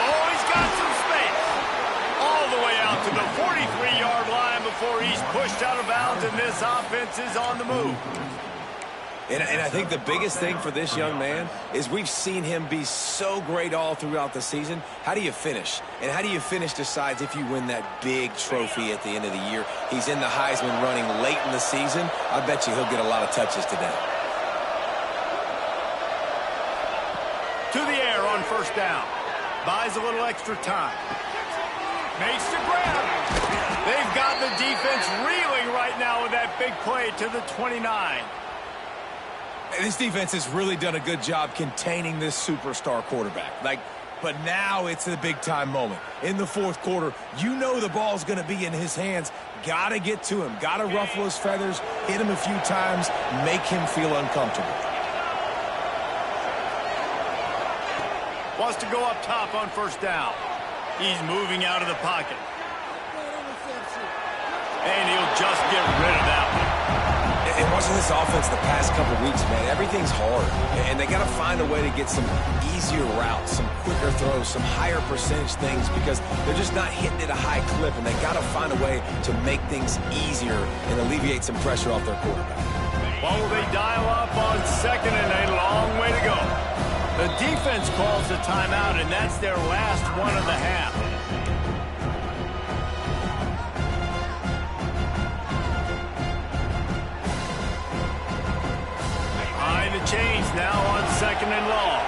Oh, he's got some space. All the way out to the 43-yard line before he's pushed out of bounds, and this offense is on the move. And I think the biggest thing for this young man is we've seen him be so great all throughout the season. How do you finish? And how do you finish decides if you win that big trophy at the end of the year. He's in the Heisman running late in the season. I bet you he'll get a lot of touches today. To the air on first down. Buys a little extra time. Makes the grab. They've got the defense reeling right now with that big play to the 29. This defense has really done a good job containing this superstar quarterback. But now it's the big-time moment. In the fourth quarter, you know the ball's going to be in his hands. Got to get to him. Got to ruffle his feathers, hit him a few times, make him feel uncomfortable. Wants to go up top on first down. He's moving out of the pocket. And he'll just get rid of that one. And watching this offense the past couple weeks, man, everything's hard. And they got to find a way to get some easier routes, some quicker throws, some higher percentage things because they're just not hitting at a high clip. And they got to find a way to make things easier and alleviate some pressure off their quarterback. Well, they dial up on second and a long way to go. The defense calls the timeout, and that's their last one of the half. Behind the chains now on second and long.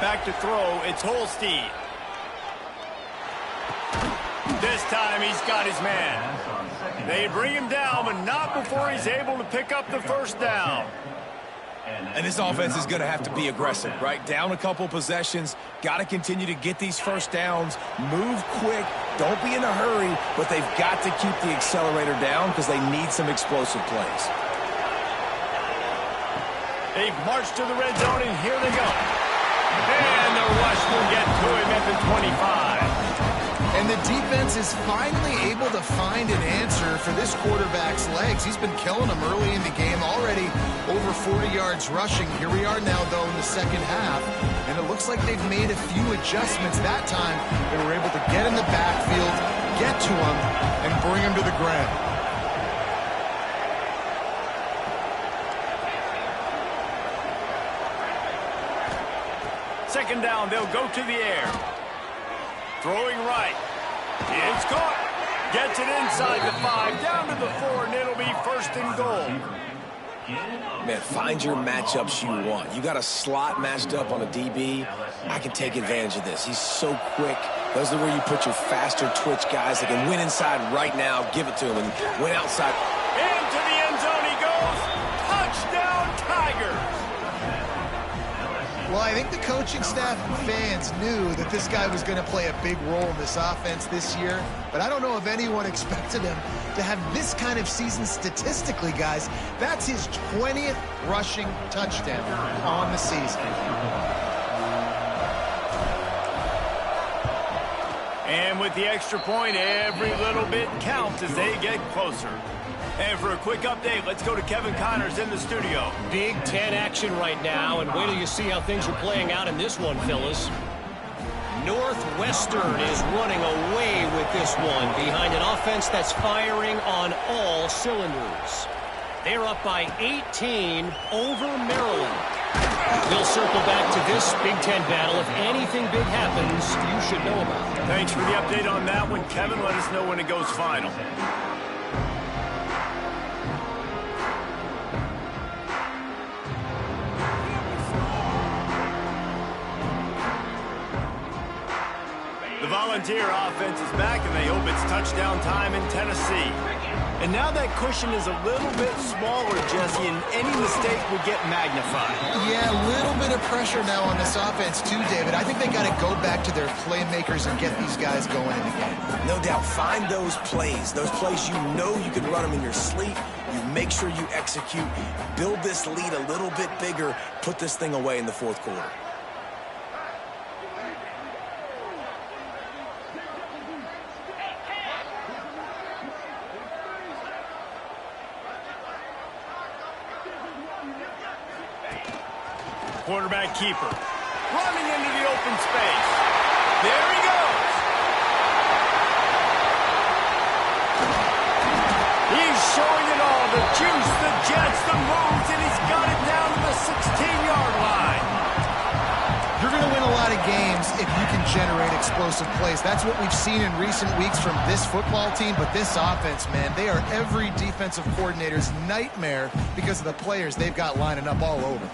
Back to throw, it's Holstein. This time he's got his man. They bring him down, but not before he's able to pick up the first down. And this offense is going to have to be aggressive, right? Down a couple possessions, got to continue to get these first downs, move quick, don't be in a hurry, but they've got to keep the accelerator down because they need some explosive plays. They've marched to the red zone, and here they go. And the rush will get to him at the 25. And the defense is finally able to find an answer for this quarterback's legs. He's been killing them early in the game, already over 40 yards rushing. Here we are now, though, in the second half. And it looks like they've made a few adjustments that time. They were able to get in the backfield, get to him, and bring him to the ground. Second down, they'll go to the air. Throwing right. It's caught. Gets it inside the 5, down to the 4, and it'll be first and goal. Man, find your matchups you want. You got a slot matched up on a DB. I can take advantage of this. He's so quick. Those are where you put your faster twitch guys that can win inside right now. Give it to him and win outside. Into the end zone he goes. Touchdown, Tigers. Well, I think the coaching staff and fans knew that this guy was going to play a big role in this offense this year, but I don't know if anyone expected him to have this kind of season statistically, guys. That's his 20th rushing touchdown on the season. And with the extra point, every little bit counts as they get closer. And for a quick update, let's go to Kevin Connors in the studio. Big Ten action right now, and wait till you see how things are playing out in this one, fellas. Northwestern is running away with this one behind an offense that's firing on all cylinders. They're up by 18 over Maryland. We'll circle back to this Big Ten battle. If anything big happens, you should know about it. Thanks for the update on that one, Kevin. Let us know when it goes final. The Volunteer offense is back, and they hope it's touchdown time in Tennessee. And now that cushion is a little bit smaller, Jesse, and any mistake would get magnified. Yeah, a little bit of pressure now on this offense too, David. I think they got to go back to their playmakers and get these guys going in the game. No doubt, find those plays you know you can run them in your sleep. You make sure you execute, build this lead a little bit bigger, put this thing away in the fourth quarter. Quarterback keeper. Running into the open space. There he goes. He's showing it all. The juice, the jets, the moves, and he's got it down to the 16-yard line. You're going to win a lot of games if you can generate explosive plays. That's what we've seen in recent weeks from this football team, but this offense, man, they are every defensive coordinator's nightmare because of the players they've got lining up all over.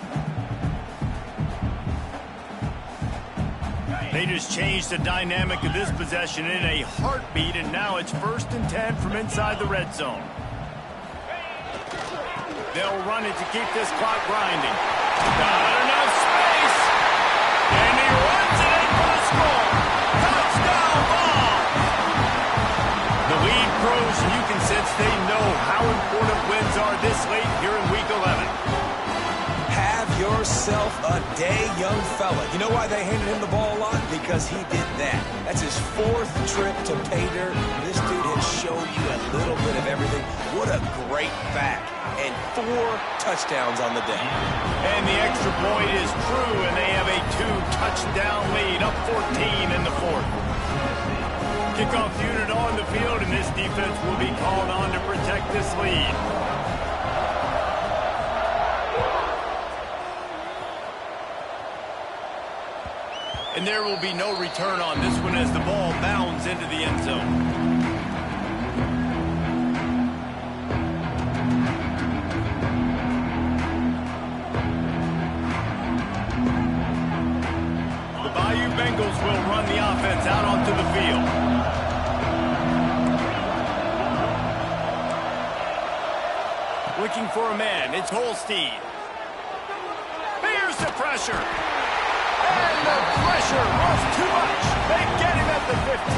They just changed the dynamic of this possession in a heartbeat, and now it's 1st and 10 from inside the red zone. They'll run it to keep this clock grinding. Not enough space. And he runs it in for the score. Touchdown ball. The lead grows, and you can sense they know how important wins are this late here in Week 11. Yourself a day, young fella. You know why they handed him the ball a lot? Because he did that. That's his 4th trip to pay dirt. This dude has shown you a little bit of everything. What a great back. And 4 touchdowns on the day. And the extra point is true, and they have a 2-touchdown lead, up 14 in the 4th. Kickoff unit on the field, and this defense will be called on to protect this lead. And there will be no return on this one as the ball bounds into the end zone. The Bayou Bengals will run the offense out onto the field. Looking for a man, it's Holstein. Here's the pressure. And the pressure was too much. They get him at the 15.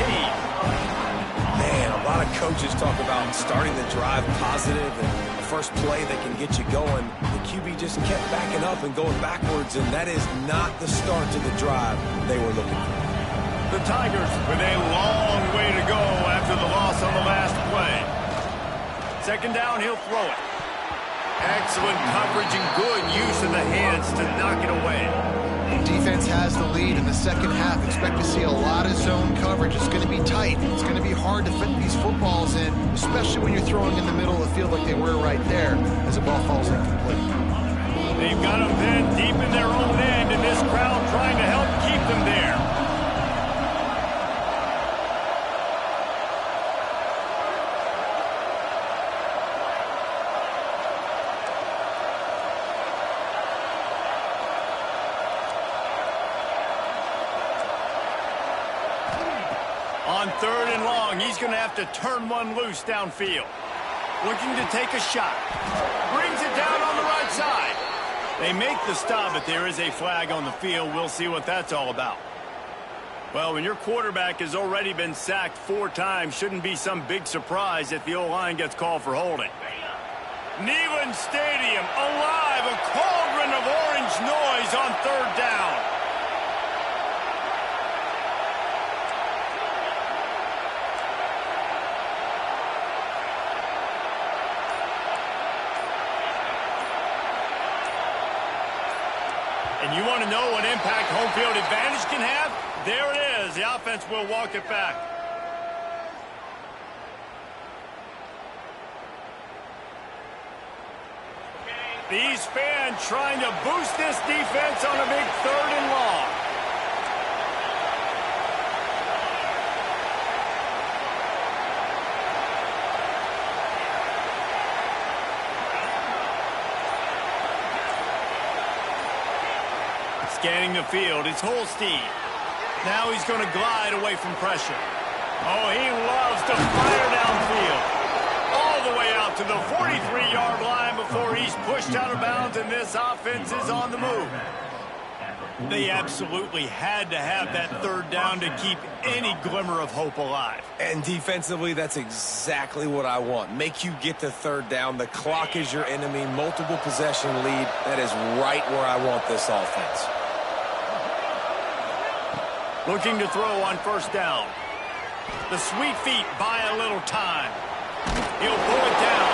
Man, a lot of coaches talk about starting the drive positive and the first play that can get you going. The QB just kept backing up and going backwards, and that is not the start to the drive they were looking for. The Tigers with a long way to go after the loss on the last play. 2nd down, he'll throw it. Excellent coverage and good use of the hands to knock it away. Defense has the lead in the second half. Expect to see a lot of zone coverage. It's going to be tight. It's going to be hard to fit these footballs in, especially when you're throwing in the middle of the field like they were right there as the ball falls incomplete. They've got them pinned deep in their own end, and this crowd trying to help keep them there. On 3rd and long, he's going to have to turn one loose downfield. Looking to take a shot. Brings it down on the right side. They make the stop, but there is a flag on the field. We'll see what that's all about. Well, when your quarterback has already been sacked 4 times, shouldn't be some big surprise if the O-line gets called for holding. Neyland Stadium alive, a cauldron of orange noise on 3rd down. And you want to know what impact home field advantage can have? There it is. The offense will walk it back. These fans trying to boost this defense on a big 3rd and long. Scanning the field, it's Holstein. Now he's going to glide away from pressure. Oh, he loves to fire downfield. All the way to the 43-yard line before he's pushed out of bounds, and this offense is on the move. They absolutely had to have that third down to keep any glimmer of hope alive. And defensively, that's exactly what I want. Make you get the third down. The clock is your enemy. Multiple possession lead. That is right where I want this offense. Looking to throw on first down. The sweet feet buy a little time. He'll pull it down.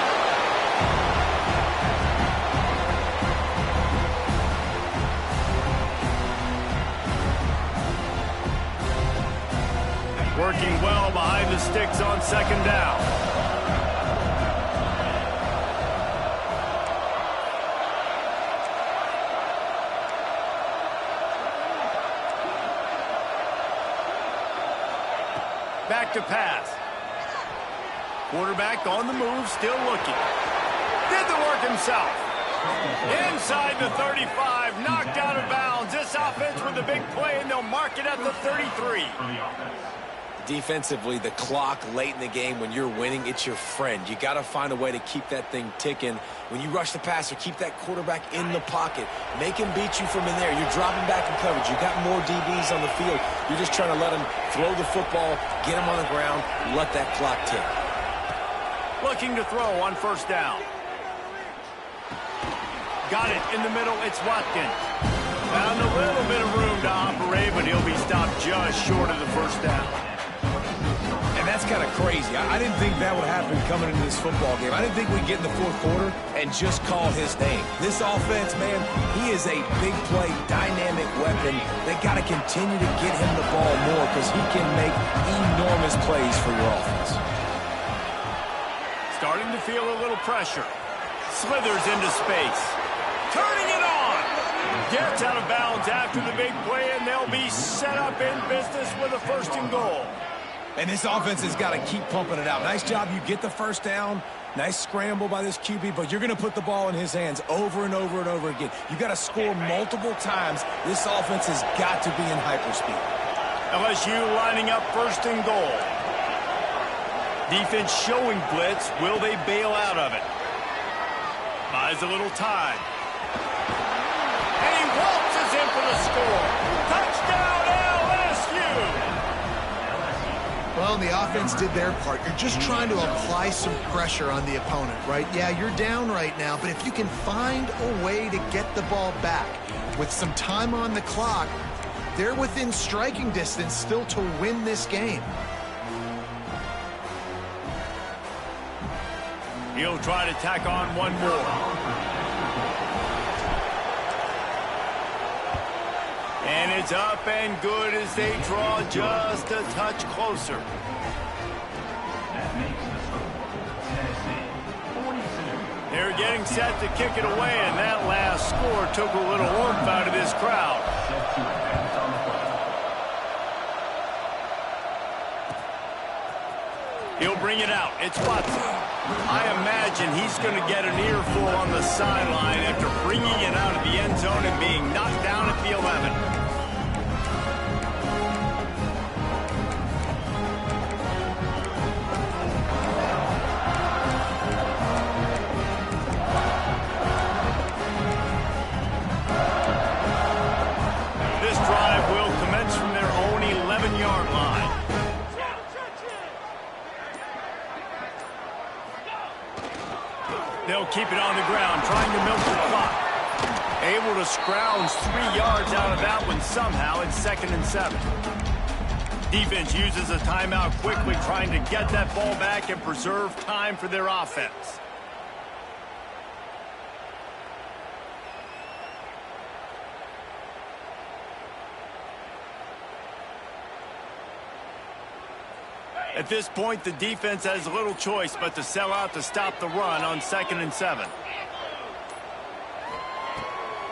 Working well behind the sticks on second down. Back to pass. Quarterback on the move, still looking. Did the work himself. Inside the 35, knocked out of bounds. This offense with a big play, and they'll mark it at the 33. Defensively, the clock late in the game, when you're winning, it's your friend. You got to find a way to keep that thing ticking. When you rush the passer, keep that quarterback in the pocket. Make him beat you from in there. You're dropping back in coverage. You got more DBs on the field. You're just trying to let him throw the football, get him on the ground, let that clock tick. Looking to throw on first down. Got it in the middle. It's Watkins. Found a little bit of room to operate, but he'll be stopped just short of the first down. And that's kind of crazy. I didn't think that would happen coming into this football game. I didn't think we'd get in the fourth quarter and just call his name. This offense, man, he is a big play, dynamic weapon. They got to continue to get him the ball more because he can make enormous plays for your offense. Starting to feel a little pressure. Slithers into space. Turning it on. Gets out of bounds after the big play, and they'll be set up in business with a first and goal. And this offense has got to keep pumping it out. Nice job. You get the first down. Nice scramble by this QB, but you're going to put the ball in his hands over and over and over again. You got to score multiple times. This offense has got to be in hyperspeed. LSU lining up first and goal. Defense showing blitz. Will they bail out of it? Buys a little time. And he waltzes in for the score. Touchdown, LSU! Well, the offense did their part. You're just trying to apply some pressure on the opponent, right? Yeah, you're down right now, but if you can find a way to get the ball back with some time on the clock, they're within striking distance still to win this game. He'll try to tack on one more. And it's up and good as they draw just a touch closer. They're getting set to kick it away, and that last score took a little warmth out of this crowd. He'll bring it out. It's Watson. I imagine he's going to get an earful on the sideline after bringing it out of the end zone and being knocked down at the 11. This drive will commence from their own 11-yard line. They'll keep it on the ground, trying to milk the clock. Able to scrounge 3 yards out of that one somehow. It's 2nd and 7. Defense uses a timeout quickly, trying to get that ball back and preserve time for their offense. At this point, the defense has little choice but to sell out to stop the run on 2nd and 7.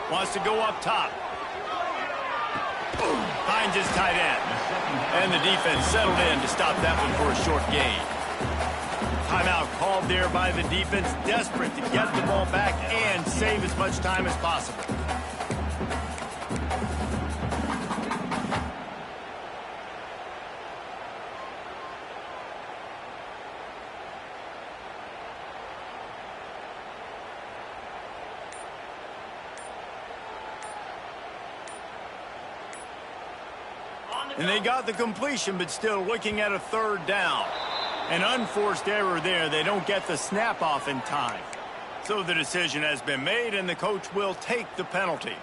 Wants to go up top. Finds his tight end. And the defense settled in to stop that one for a short gain. Timeout called there by the defense, desperate to get the ball back and save as much time as possible. And they got the completion, but still looking at a third down. An unforced error there. They don't get the snap off in time. So the decision has been made, and the coach will take the penalty.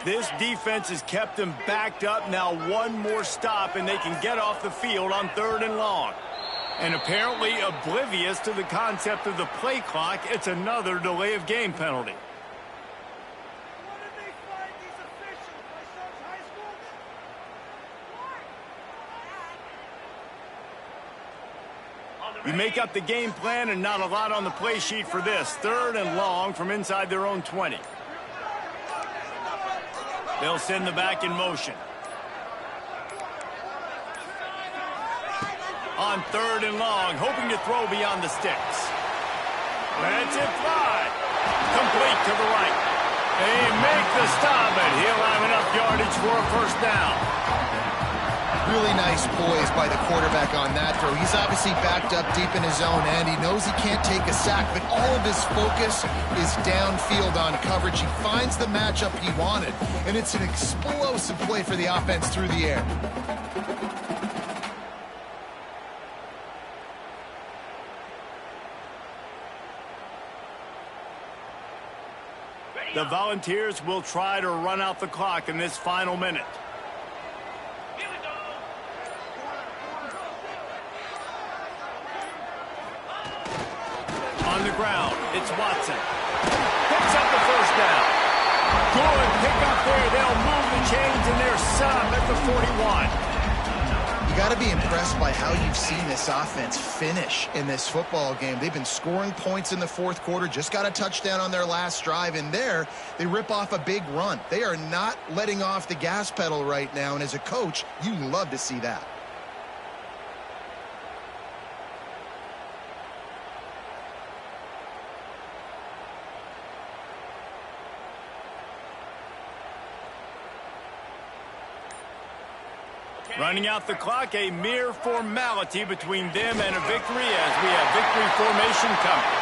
This defense has kept them backed up. Now one more stop, and they can get off the field on 3rd and long. And apparently oblivious to the concept of the play clock, it's another delay of game penalty. You make up the game plan, and not a lot on the play sheet for this. 3rd and long from inside their own 20. They'll send the back in motion. On 3rd and long, hoping to throw beyond the sticks. That's it, fly. Complete to the right. They make the stop, and he'll have enough yardage for a 1st down. Really nice poise by the quarterback on that throw. He's obviously backed up deep in his own end. He knows he can't take a sack, but all of his focus is downfield on coverage. He finds the matchup he wanted, and it's an explosive play for the offense through the air. The Volunteers will try to run out the clock in this final minute. On the ground, it's Watson. Picks up the 1st down. Good pick up there. They'll move the chains, and they're set up at the 41. You got to be impressed by how you've seen this offense finish in this football game. They've been scoring points in the 4th quarter, just got a touchdown on their last drive, and there they rip off a big run. They are not letting off the gas pedal right now, and as a coach, you love to see that. Running out the clock, a mere formality between them and a victory as we have victory formation coming.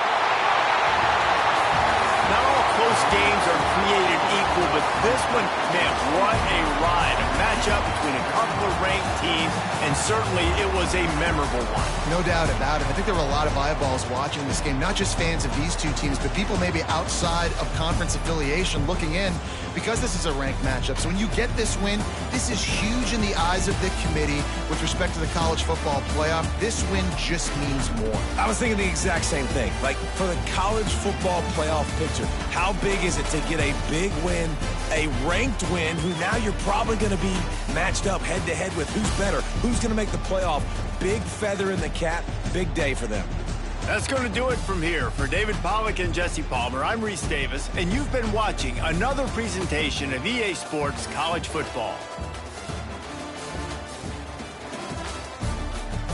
Not all close games are created equal, but this one, man, what a ride. A matchup between a couple of ranked teams, and certainly it was a memorable one. No doubt about it. I think there were a lot of eyeballs watching this game, not just fans of these two teams, but people maybe outside of conference affiliation looking in because this is a ranked matchup. So when you get this win, this is huge in the eyes of the committee with respect to the college football playoff. This win just means more. I was thinking the exact same thing. Like, for the college football playoff picture, how big is it to get a big win, a ranked win, who now you're probably going to be matched up head-to-head with who's better, who's going to make the playoff. Big feather in the cap, big day for them. That's going to do it from here. For David Pollack and Jesse Palmer, I'm Reese Davis, and you've been watching another presentation of EA Sports College Football.